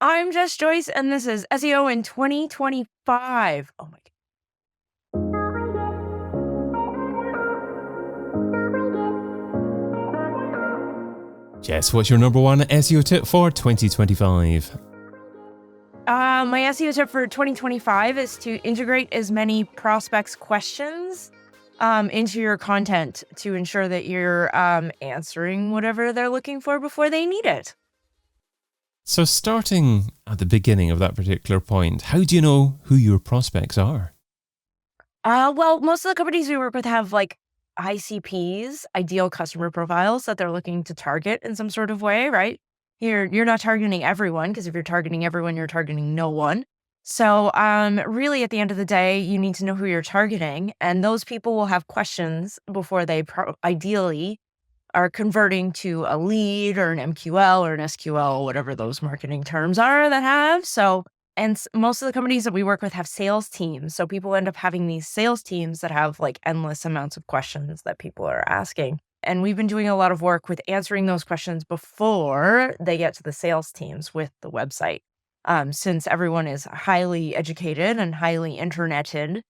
I'm Jess Joyce, and this is SEO in 2025. Oh my Jess, what's your number one SEO tip for 2025? My SEO tip for 2025 is to integrate as many prospects' questions into your content to ensure that you're answering whatever they're looking for before they need it. So starting at the beginning of that particular point, how do you know who your prospects are? Well, most of the companies we work with have like ICPs, ideal customer profiles that they're looking to target in some sort of way, right? You're not targeting everyone, because if you're targeting everyone, you're targeting no one. So really at the end of the day, you need to know who you're targeting, and those people will have questions before they ideally are converting to a lead or an MQL or an SQL, whatever those marketing terms are that have. So, and most of the companies that we work with have sales teams. So people end up having these sales teams that have like endless amounts of questions that people are asking. And we've been doing a lot of work with answering those questions before they get to the sales teams with the website. Since everyone is highly educated and highly interneted.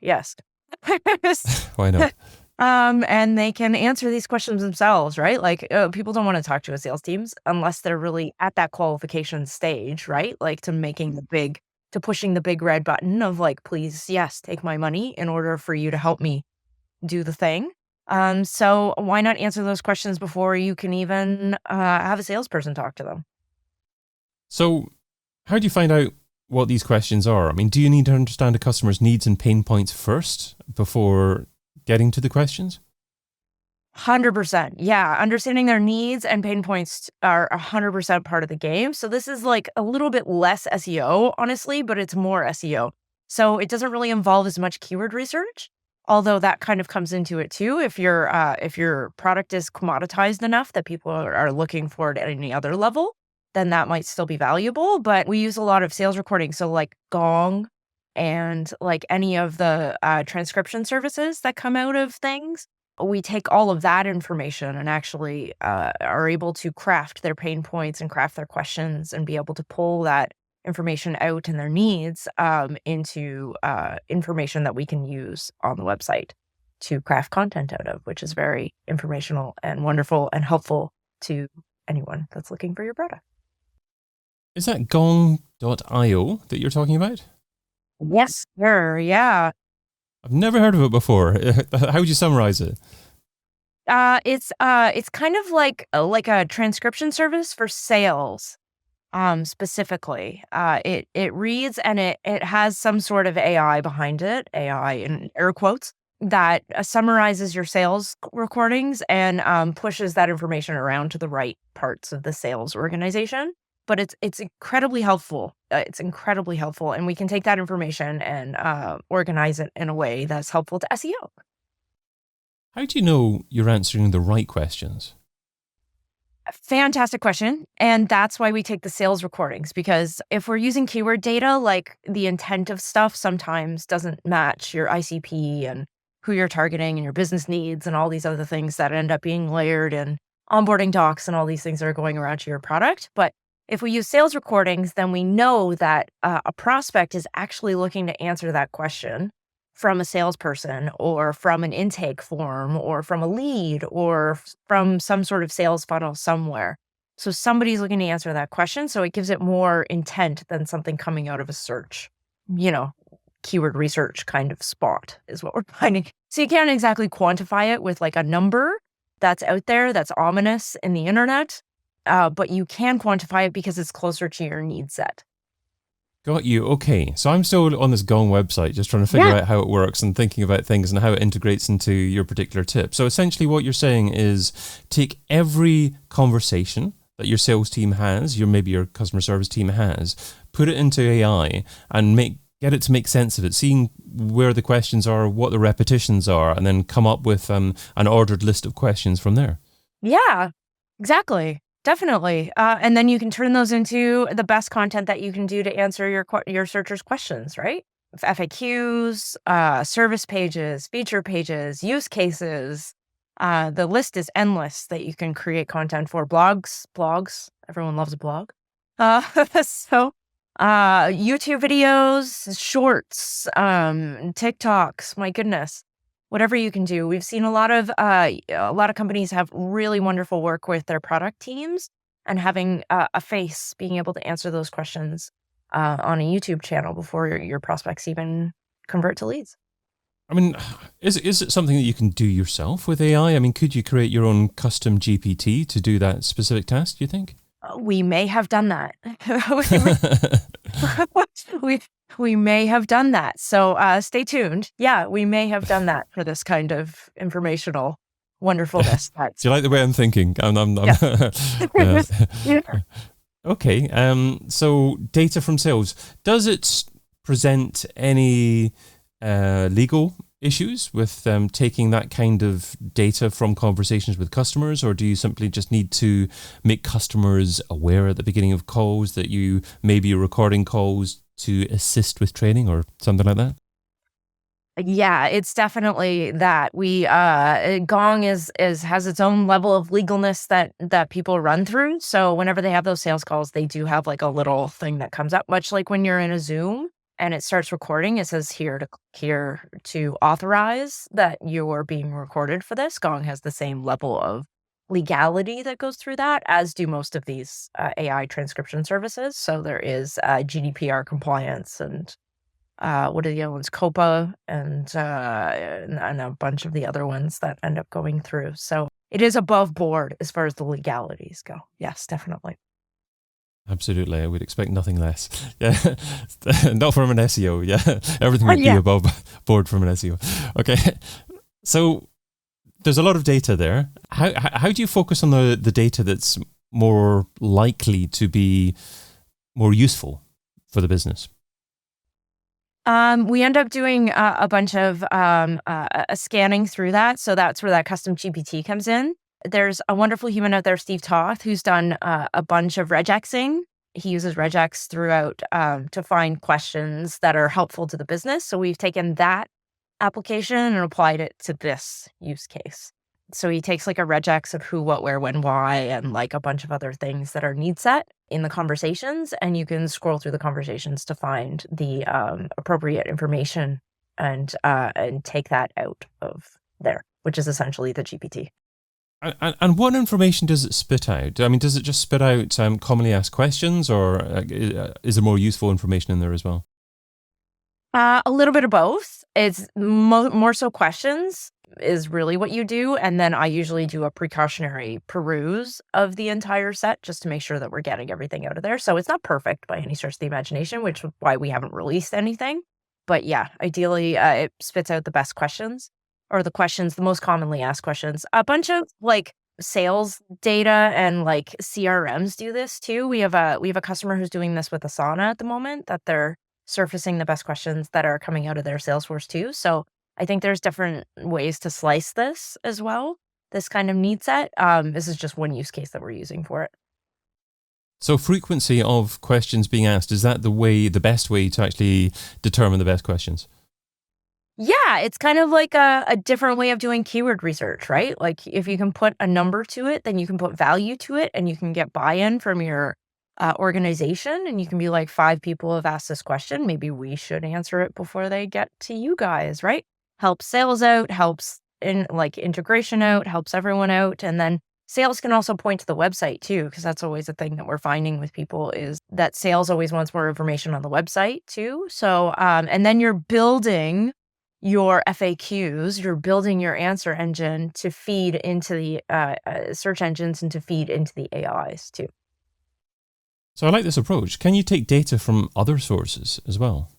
Yes. Why not? And they can answer these questions themselves, right? Like people don't want to talk to a sales teams unless they're really at that qualification stage, right? Like to pushing the big red button of like, please, yes, take my money in order for you to help me do the thing. So why not answer those questions before you can even have a salesperson talk to them? So how do you find out what these questions are? I mean, do you need to understand a customer's needs and pain points first before getting to the questions? 100%. Yeah. Understanding their needs and pain points are 100% part of the game. So this is like a little bit less SEO, honestly, but it's more SEO. So it doesn't really involve as much keyword research, although that kind of comes into it too. If your product is commoditized enough that people are looking for it at any other level, then that might still be valuable. But we use a lot of sales recordings. So like Gong and like any of the transcription services that come out of things, we take all of that information and actually are able to craft their pain points and craft their questions and be able to pull that information out and their needs into information that we can use on the website to craft content out of, which is very informational and wonderful and helpful to anyone that's looking for your product. Is that gong.io that you're talking about? Yes, sir. Yeah. I've never heard of it before. How would you summarize it? It's kind of like a transcription service for sales. Specifically, it reads and it has some sort of AI behind it, AI in air quotes, that summarizes your sales recordings and pushes that information around to the right parts of the sales organization. But it's incredibly helpful. It's incredibly helpful, and we can take that information and organize it in a way that's helpful to SEO. How do you know you're answering the right questions? Fantastic question. And that's why we take the sales recordings, because if we're using keyword data, like the intent of stuff sometimes doesn't match your ICP and who you're targeting and your business needs and all these other things that end up being layered in onboarding docs and all these things that are going around to your product. But if we use sales recordings, then we know that a prospect is actually looking to answer that question from a salesperson or from an intake form or from a lead or from some sort of sales funnel somewhere. So somebody's looking to answer that question. So it gives it more intent than something coming out of a search, keyword research kind of spot is what we're finding. So you can't exactly quantify it with like a number that's out there that's ominous in the internet. But you can quantify it because it's closer to your need set. Got you. Okay. So I'm still on this Gong website, just trying to figure out how it works and thinking about things and how it integrates into your particular tip. So essentially what you're saying is take every conversation that your sales team has, maybe your customer service team has, put it into AI and get it to make sense of it, seeing where the questions are, what the repetitions are, and then come up with an ordered list of questions from there. Yeah, exactly. Definitely. And then you can turn those into the best content that you can do to answer your searchers' questions, right? FAQs, service pages, feature pages, use cases. The list is endless that you can create content for. Blogs. Everyone loves a blog. Uh, so, YouTube videos, shorts, TikToks, my goodness, whatever you can do. We've seen a lot of companies have really wonderful work with their product teams and having a face being able to answer those questions on a YouTube channel before your prospects even convert to leads. I mean, is it something that you can do yourself with AI? I mean, could you create your own custom GPT to do that specific task, do you think? We may have done that. we we may have done that. So stay tuned. Yeah, we may have done that for this kind of informational wonderfulness. Do you like the way I'm thinking? Yeah. Yeah. Yeah. Okay. So data from sales, does it present any legal issues with taking that kind of data from conversations with customers, or do you simply just need to make customers aware at the beginning of calls that you may be recording calls to assist with training or something like that? Yeah, it's definitely that. Gong has its own level of legalness that people run through. So whenever they have those sales calls, they do have like a little thing that comes up, much like when you're in a Zoom and it starts recording, it says here to authorize that you're being recorded for this. Gong has the same level of legality that goes through that, as do most of these AI transcription services. So there is GDPR compliance and what are the other ones? COPA and a bunch of the other ones that end up going through. So it is above board as far as the legalities go. Yes, definitely. Absolutely, I would expect nothing less. Yeah, not from an SEO. Yeah, everything would be Yeah. above board from an SEO. Okay, so there's a lot of data there. How do you focus on the data that's more likely to be more useful for the business? We end up doing a bunch of scanning through that. So that's where that custom GPT comes in. There's a wonderful human out there, Steve Toth, who's done a bunch of regexing. He uses regex throughout to find questions that are helpful to the business. So we've taken that application and applied it to this use case. So he takes like a regex of who, what, where, when, why, and like a bunch of other things that are need set in the conversations. And you can scroll through the conversations to find the appropriate information and take that out of there, which is essentially the GPT. And what information does it spit out? I mean, does it just spit out commonly asked questions, or is there more useful information in there as well? A little bit of both. It's more so questions is really what you do. And then I usually do a precautionary peruse of the entire set just to make sure that we're getting everything out of there. So it's not perfect by any stretch of the imagination, which is why we haven't released anything. But yeah, ideally, it spits out the best questions or the most commonly asked questions. A bunch of like sales data and like CRMs do this too. We have a customer who's doing this with Asana at the moment, that they're surfacing the best questions that are coming out of their Salesforce too. So I think there's different ways to slice this as well. This kind of need set. This is just one use case that we're using for it. So frequency of questions being asked, is that the best way to actually determine the best questions? Yeah, it's kind of like a different way of doing keyword research, right? Like if you can put a number to it, then you can put value to it and you can get buy-in from your organization. And you can be like, 5 people have asked this question. Maybe we should answer it before they get to you guys, right? Helps sales out, helps in like integration out, helps everyone out. And then sales can also point to the website too, because that's always a thing that we're finding with people is that sales always wants more information on the website too. So, and then you're building your FAQs, you're building your answer engine to feed into the search engines and to feed into the AIs too. So I like this approach. Can you take data from other sources as well?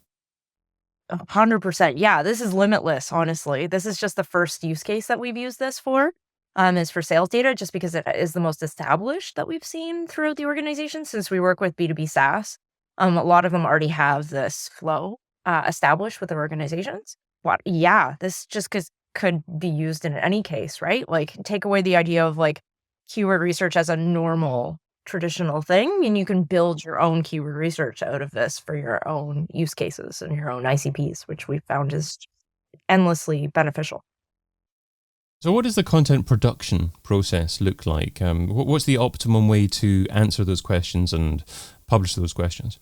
100%. Yeah, this is limitless, honestly. This is just the first use case that we've used this for, is for sales data, just because it is the most established that we've seen throughout the organization since we work with B2B SaaS. A lot of them already have this flow established with their organizations. Yeah, this just could be used in any case, right? Like take away the idea of like keyword research as a normal traditional thing, and you can build your own keyword research out of this for your own use cases and your own ICPs, which we found is endlessly beneficial. So what does the content production process look like? What's the optimum way to answer those questions and publish those questions?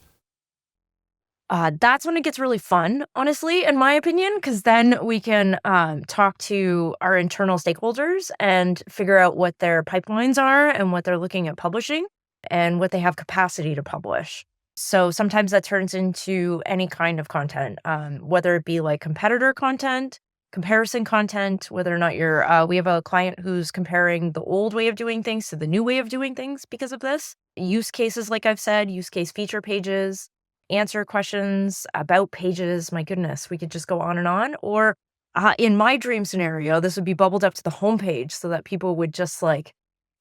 That's when it gets really fun, honestly, in my opinion, because then we can talk to our internal stakeholders and figure out what their pipelines are and what they're looking at publishing and what they have capacity to publish. So sometimes that turns into any kind of content, whether it be like competitor content, comparison content, whether or not we have a client who's comparing the old way of doing things to the new way of doing things because of this. Use cases, like I've said, use case feature pages, answer questions about pages. My goodness, we could just go on and on. Or in my dream scenario, this would be bubbled up to the homepage so that people would just like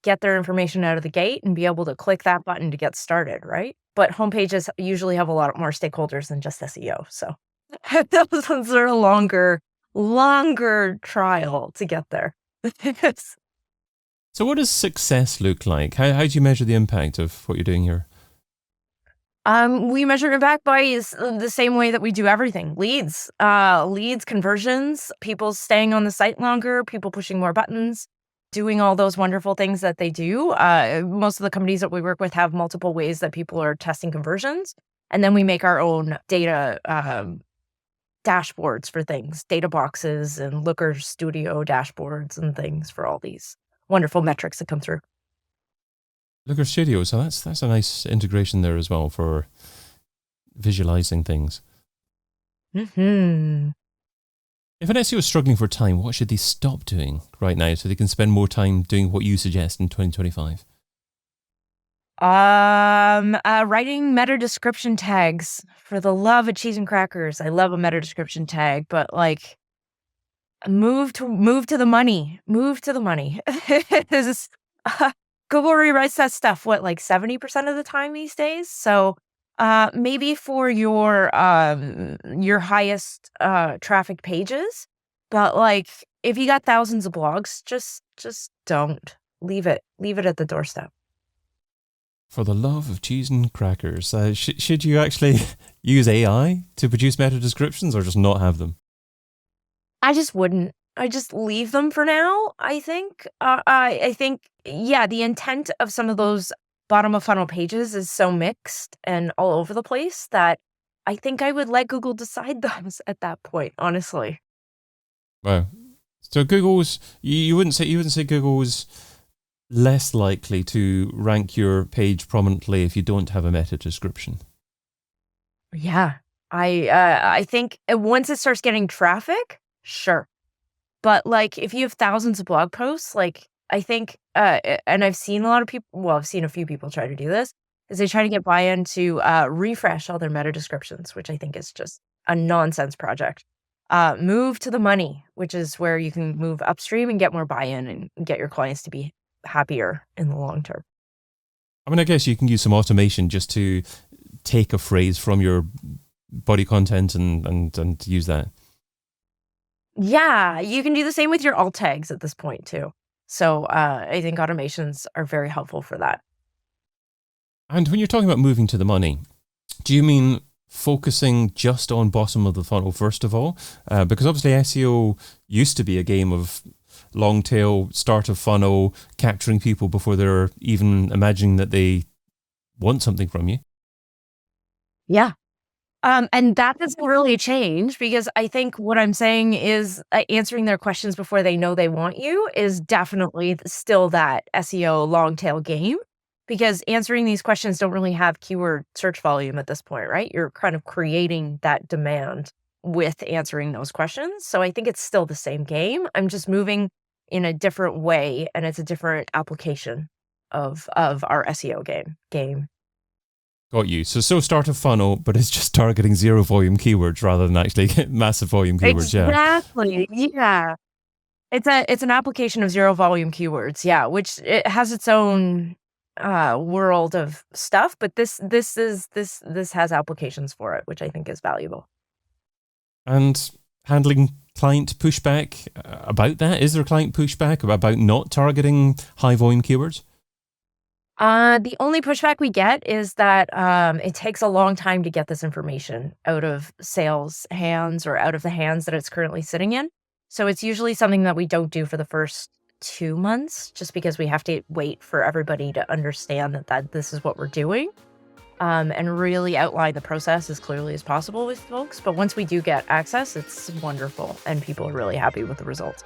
get their information out of the gate and be able to click that button to get started, right? But homepages usually have a lot more stakeholders than just SEO. So those ones are a longer trial to get there. So what does success look like? How do you measure the impact of what you're doing here? We measure it back by the same way that we do everything. Leads, conversions, people staying on the site longer, people pushing more buttons, doing all those wonderful things that they do. Most of the companies that we work with have multiple ways that people are testing conversions. And then we make our own data dashboards for things, data boxes and Looker Studio dashboards and things for all these wonderful metrics that come through. Looker Studio, so that's a nice integration there as well for visualizing things. Mm-hmm. If an SEO is struggling for time, what should they stop doing right now so they can spend more time doing what you suggest in 2025? Writing meta description tags. For the love of cheese and crackers, I love a meta description tag, but like, move to the money. Move to the money. Google rewrites that stuff, what, like 70% of the time these days? So maybe for your highest traffic pages, but like if you got thousands of blogs, just don't. Leave it at the doorstep. For the love of cheese and crackers, should you actually use AI to produce meta descriptions or just not have them? I just wouldn't. I just leave them for now, I think. I think, yeah, the intent of some of those bottom of funnel pages is so mixed and all over the place that I think I would let Google decide those at that point, honestly. Wow. So you wouldn't say Google's less likely to rank your page prominently if you don't have a meta description? Yeah. I think once it starts getting traffic, sure. But like if you have thousands of blog posts, like I think, and I've seen I've seen a few people try to do this, is they try to get buy-in to refresh all their meta descriptions, which I think is just a nonsense project. Move to the money, which is where you can move upstream and get more buy-in and get your clients to be happier in the long term. I mean, I guess you can use some automation just to take a phrase from your body content and use that. Yeah, you can do the same with your alt tags at this point too. So I think automations are very helpful for that. And when you're talking about moving to the money, do you mean focusing just on bottom of the funnel first of all? Because obviously SEO used to be a game of long tail, start of funnel, capturing people before they're even imagining that they want something from you. Yeah. And that doesn't really change because I think what I'm saying is answering their questions before they know they want you is definitely still that SEO long tail game, because answering these questions don't really have keyword search volume at this point, right? You're kind of creating that demand with answering those questions. So I think it's still the same game. I'm just moving in a different way, and it's a different application of our SEO game. Got you. So start a funnel, but it's just targeting zero volume keywords rather than actually massive volume keywords. Exactly. Yeah. It's an application of zero volume keywords. Yeah. Which it has its own world of stuff, but this has applications for it, which I think is valuable. And handling client pushback about that? Is there client pushback about not targeting high volume keywords? The only pushback we get is that it takes a long time to get this information out of sales hands or out of the hands that it's currently sitting in. So it's usually something that we don't do for the first 2 months, just because we have to wait for everybody to understand that this is what we're doing, and really outline the process as clearly as possible with folks. But once we do get access, it's wonderful, and people are really happy with the results.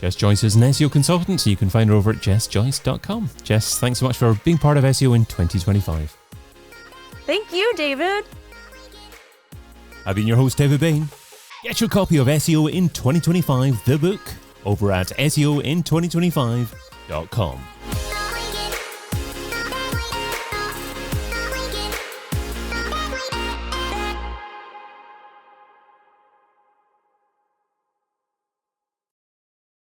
Jess Joyce is an SEO consultant, so you can find her over at jessjoyce.com. Jess, thanks so much for being part of SEO in 2025. Thank you, David. I've been your host, David Bain. Get your copy of SEO in 2025, the book, over at SEOin2025.com.